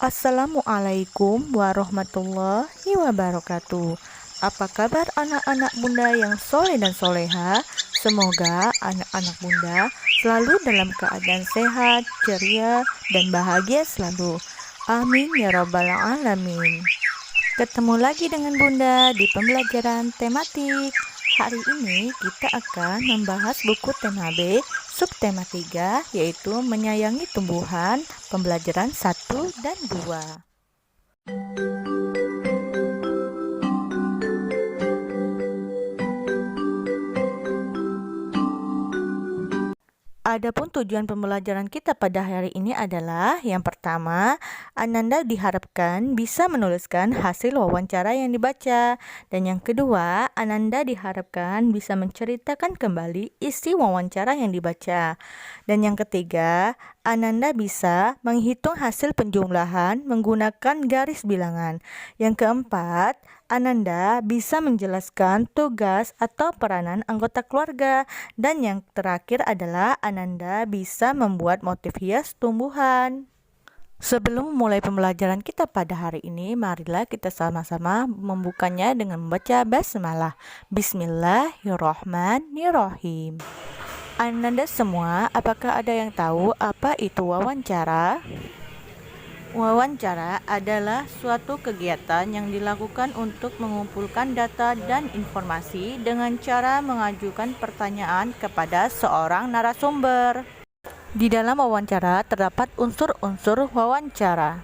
Assalamualaikum warahmatullahi wabarakatuh. Apa kabar anak-anak bunda yang soleh dan soleha? Semoga anak-anak bunda selalu dalam keadaan sehat, ceria, dan bahagia selalu. Amin ya robbal alamin. Ketemu lagi dengan bunda di pembelajaran tematik. Hari ini kita akan membahas buku tema B, subtema 3, yaitu menyayangi tumbuhan, pembelajaran 1 dan 2. Adapun tujuan pembelajaran kita pada hari ini adalah yang pertama, Ananda diharapkan bisa menuliskan hasil wawancara yang dibaca. Dan yang kedua, Ananda diharapkan bisa menceritakan kembali isi wawancara yang dibaca. Dan yang ketiga, Ananda bisa menghitung hasil penjumlahan menggunakan garis bilangan. Yang keempat, Ananda bisa menjelaskan tugas atau peranan anggota keluarga. Dan yang terakhir adalah Ananda bisa membuat motif hias tumbuhan. Sebelum memulai pembelajaran kita pada hari ini, marilah kita sama-sama membukanya dengan membaca basmalah. Bismillahirrohmanirrohim. Ananda semua, apakah ada yang tahu apa itu wawancara? Wawancara adalah suatu kegiatan yang dilakukan untuk mengumpulkan data dan informasi dengan cara mengajukan pertanyaan kepada seorang narasumber. Di dalam wawancara terdapat unsur-unsur wawancara.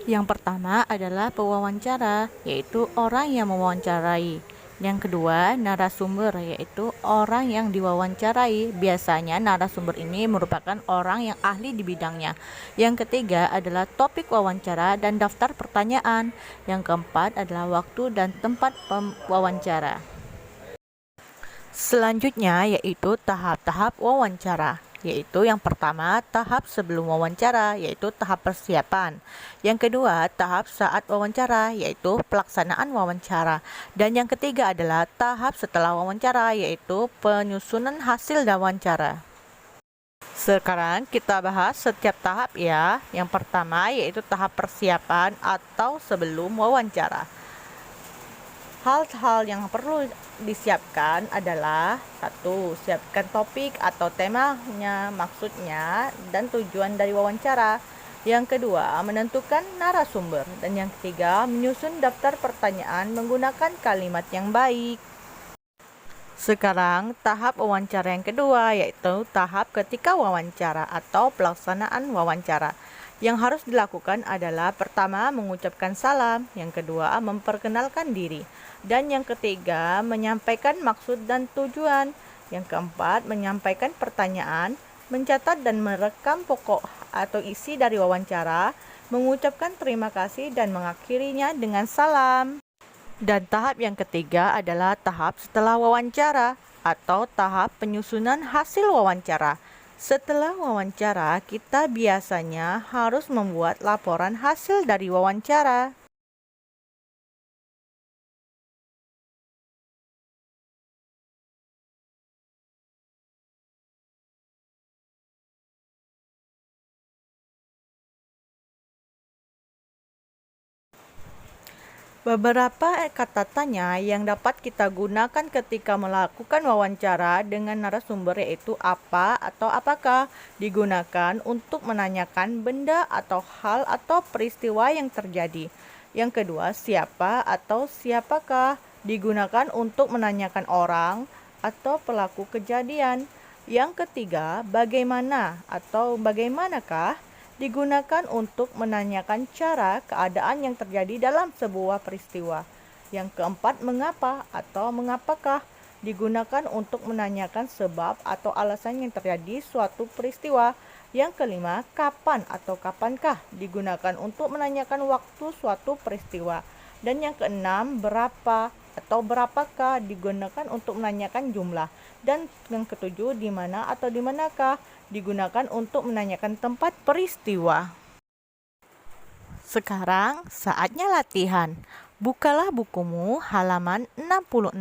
Yang pertama adalah pewawancara, yaitu orang yang mewawancarai. Yang kedua, narasumber, yaitu orang yang diwawancarai. Biasanya narasumber ini merupakan orang yang ahli di bidangnya. Yang ketiga adalah topik wawancara dan daftar pertanyaan. Yang keempat adalah waktu dan tempat wawancara. Selanjutnya yaitu tahap-tahap wawancara, yaitu yang pertama tahap sebelum wawancara, yaitu tahap persiapan. Yang kedua tahap saat wawancara, yaitu pelaksanaan wawancara. Dan yang ketiga adalah tahap setelah wawancara, yaitu penyusunan hasil wawancara. Sekarang kita bahas setiap tahap ya. Yang pertama yaitu tahap persiapan atau sebelum wawancara. Hal-hal yang perlu disiapkan adalah satu, siapkan topik atau temanya, maksudnya dan tujuan dari wawancara. Yang kedua, menentukan narasumber. Dan yang ketiga, menyusun daftar pertanyaan menggunakan kalimat yang baik. Sekarang tahap wawancara yang kedua, yaitu tahap ketika wawancara atau pelaksanaan wawancara. Yang harus dilakukan adalah pertama mengucapkan salam, yang kedua memperkenalkan diri, dan yang ketiga menyampaikan maksud dan tujuan, yang keempat menyampaikan pertanyaan, mencatat dan merekam pokok atau isi dari wawancara, mengucapkan terima kasih dan mengakhirinya dengan salam. Dan tahap yang ketiga adalah tahap setelah wawancara atau tahap penyusunan hasil wawancara. Setelah wawancara, kita biasanya harus membuat laporan hasil dari wawancara. Beberapa kata tanya yang dapat kita gunakan ketika melakukan wawancara dengan narasumber yaitu apa atau apakah, digunakan untuk menanyakan benda atau hal atau peristiwa yang terjadi. Yang kedua, siapa atau siapakah, digunakan untuk menanyakan orang atau pelaku kejadian. Yang ketiga, bagaimana atau bagaimanakah, digunakan untuk menanyakan cara keadaan yang terjadi dalam sebuah peristiwa. Yang keempat, mengapa atau mengapakah, digunakan untuk menanyakan sebab atau alasan yang terjadi suatu peristiwa. Yang kelima, kapan atau kapankah, digunakan untuk menanyakan waktu suatu peristiwa. Dan yang keenam, berapa atau berapakah, digunakan untuk menanyakan jumlah. Dan yang ketujuh, di mana atau di manakah, digunakan untuk menanyakan tempat peristiwa. Sekarang saatnya latihan. Bukalah bukumu halaman 66.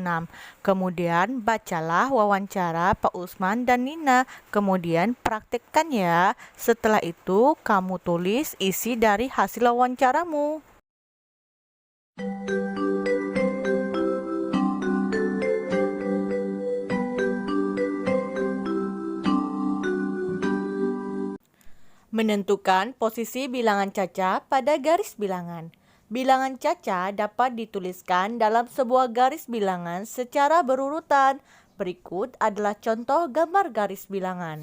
Kemudian bacalah wawancara Pak Usman dan Nina. Kemudian praktekkan ya. Setelah itu kamu tulis isi dari hasil wawancaramu. Menentukan posisi bilangan caca pada garis bilangan. Bilangan caca dapat dituliskan dalam sebuah garis bilangan secara berurutan. Berikut adalah contoh gambar garis bilangan.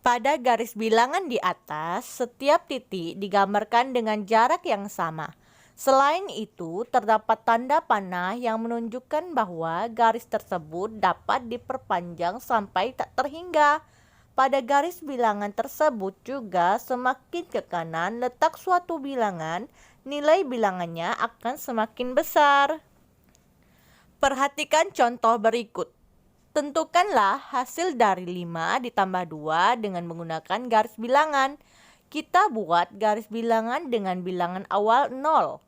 Pada garis bilangan di atas, setiap titik digambarkan dengan jarak yang sama. Selain itu, terdapat tanda panah yang menunjukkan bahwa garis tersebut dapat diperpanjang sampai tak terhingga. Pada garis bilangan tersebut juga semakin ke kanan letak suatu bilangan, nilai bilangannya akan semakin besar. Perhatikan contoh berikut. Tentukanlah hasil dari 5 ditambah 2 dengan menggunakan garis bilangan. Kita buat garis bilangan dengan bilangan awal 0.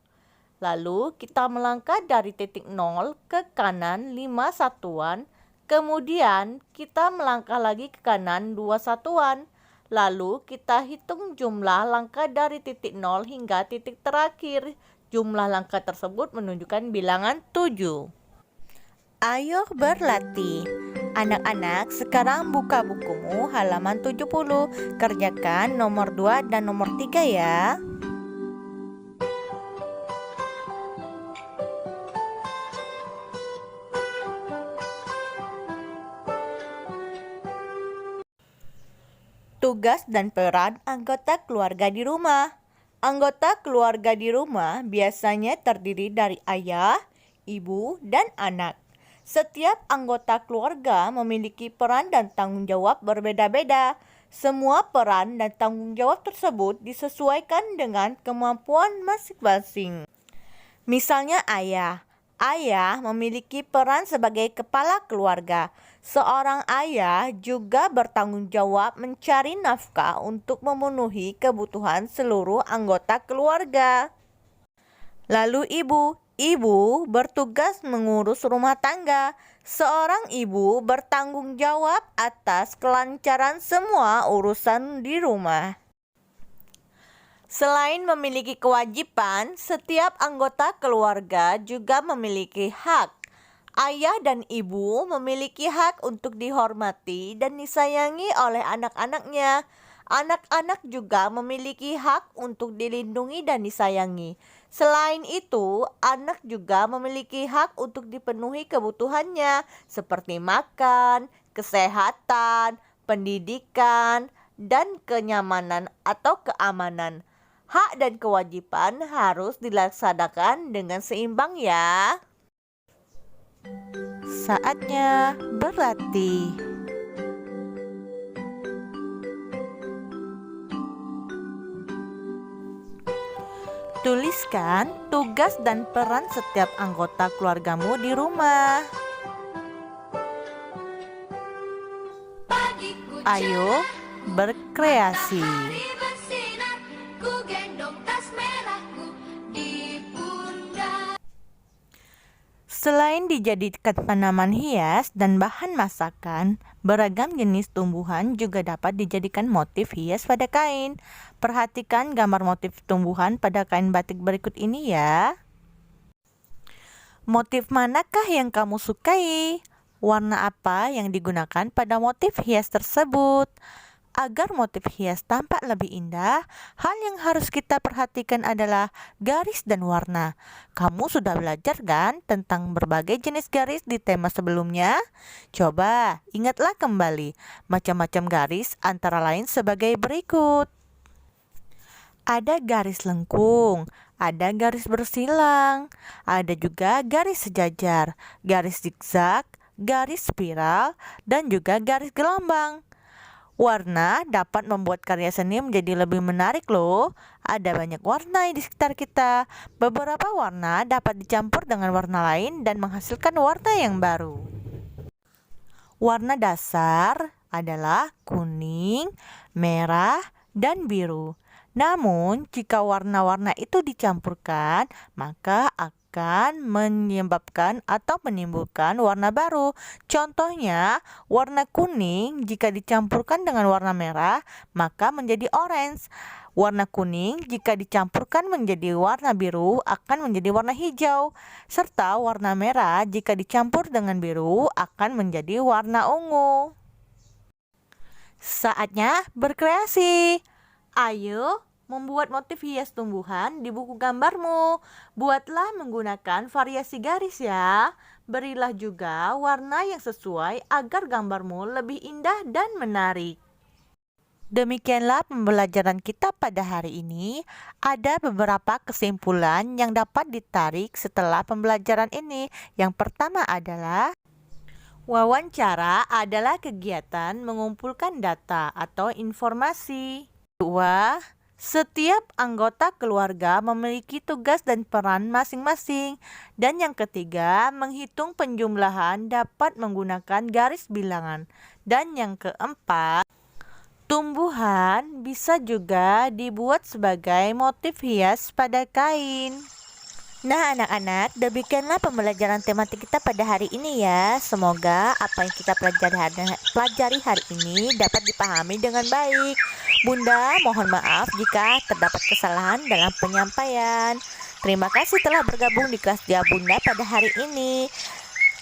Lalu kita melangkah dari titik 0 ke kanan 5 satuan. Kemudian kita melangkah lagi ke kanan 2 satuan. Lalu kita hitung jumlah langkah dari titik 0 hingga titik terakhir. Jumlah langkah tersebut menunjukkan bilangan 7. Ayo berlatih. Anak-anak, sekarang buka bukumu halaman 70. Kerjakan nomor 2 dan nomor 3 ya. Tugas dan peran anggota keluarga di rumah. Anggota keluarga di rumah biasanya terdiri dari ayah, ibu, dan anak. Setiap anggota keluarga memiliki peran dan tanggung jawab berbeda-beda. Semua peran dan tanggung jawab tersebut disesuaikan dengan kemampuan masing-masing. Misalnya ayah. Ayah memiliki peran sebagai kepala keluarga. Seorang ayah juga bertanggung jawab mencari nafkah untuk memenuhi kebutuhan seluruh anggota keluarga. Lalu ibu. Ibu bertugas mengurus rumah tangga. Seorang ibu bertanggung jawab atas kelancaran semua urusan di rumah. Selain memiliki kewajiban, setiap anggota keluarga juga memiliki hak. Ayah dan ibu memiliki hak untuk dihormati dan disayangi oleh anak-anaknya. Anak-anak juga memiliki hak untuk dilindungi dan disayangi. Selain itu, anak juga memiliki hak untuk dipenuhi kebutuhannya seperti makan, kesehatan, pendidikan, dan kenyamanan atau keamanan. Hak dan kewajiban harus dilaksanakan dengan seimbang ya. Saatnya berlatih. Tuliskan tugas dan peran setiap anggota keluargamu di rumah. Ayo berkreasi. Selain dijadikan tanaman hias dan bahan masakan, beragam jenis tumbuhan juga dapat dijadikan motif hias pada kain. Perhatikan gambar motif tumbuhan pada kain batik berikut ini ya. Motif manakah yang kamu sukai? Warna apa yang digunakan pada motif hias tersebut? Agar motif hias tampak lebih indah, hal yang harus kita perhatikan adalah garis dan warna. Kamu sudah belajar kan tentang berbagai jenis garis di tema sebelumnya? Coba ingatlah kembali macam-macam garis antara lain sebagai berikut. Ada garis lengkung, ada garis bersilang, ada juga garis sejajar, garis zigzag, garis spiral, dan juga garis gelombang. Warna dapat membuat karya seni menjadi lebih menarik loh. Ada banyak warna di sekitar kita. Beberapa warna dapat dicampur dengan warna lain dan menghasilkan warna yang baru. Warna dasar adalah kuning, merah, dan biru. Namun, jika warna-warna itu dicampurkan, maka akan menyebabkan atau menimbulkan warna baru. Contohnya, warna kuning jika dicampurkan dengan warna merah, maka menjadi orange. Warna kuning jika dicampurkan menjadi warna biru akan menjadi warna hijau. Serta warna merah jika dicampur dengan biru akan menjadi warna ungu. Saatnya berkreasi. Ayo membuat motif hias tumbuhan di buku gambarmu. Buatlah menggunakan variasi garis ya. Berilah juga warna yang sesuai agar gambarmu lebih indah dan menarik. Demikianlah pembelajaran kita pada hari ini. Ada beberapa kesimpulan yang dapat ditarik setelah pembelajaran ini. Yang pertama adalah wawancara adalah kegiatan mengumpulkan data atau informasi. Kedua, setiap anggota keluarga memiliki tugas dan peran masing-masing. Dan yang ketiga, menghitung penjumlahan dapat menggunakan garis bilangan. Dan yang keempat, tumbuhan bisa juga dibuat sebagai motif hias pada kain. Nah anak-anak, demikianlah pembelajaran tematik kita pada hari ini ya. Semoga apa yang kita pelajari hari ini dapat dipahami dengan baik. Bunda mohon maaf jika terdapat kesalahan dalam penyampaian. Terima kasih telah bergabung di kelas dia Bunda pada hari ini.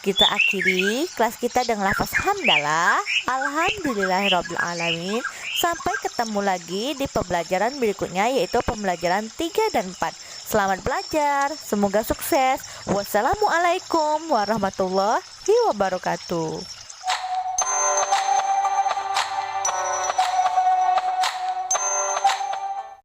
Kita akhiri kelas kita dengan lafaz hamdalah. Alhamdulillahirrabbilalamin. Sampai ketemu lagi di pembelajaran berikutnya, yaitu pembelajaran 3 dan 4. Selamat belajar, semoga sukses. Wassalamualaikum warahmatullahi wabarakatuh.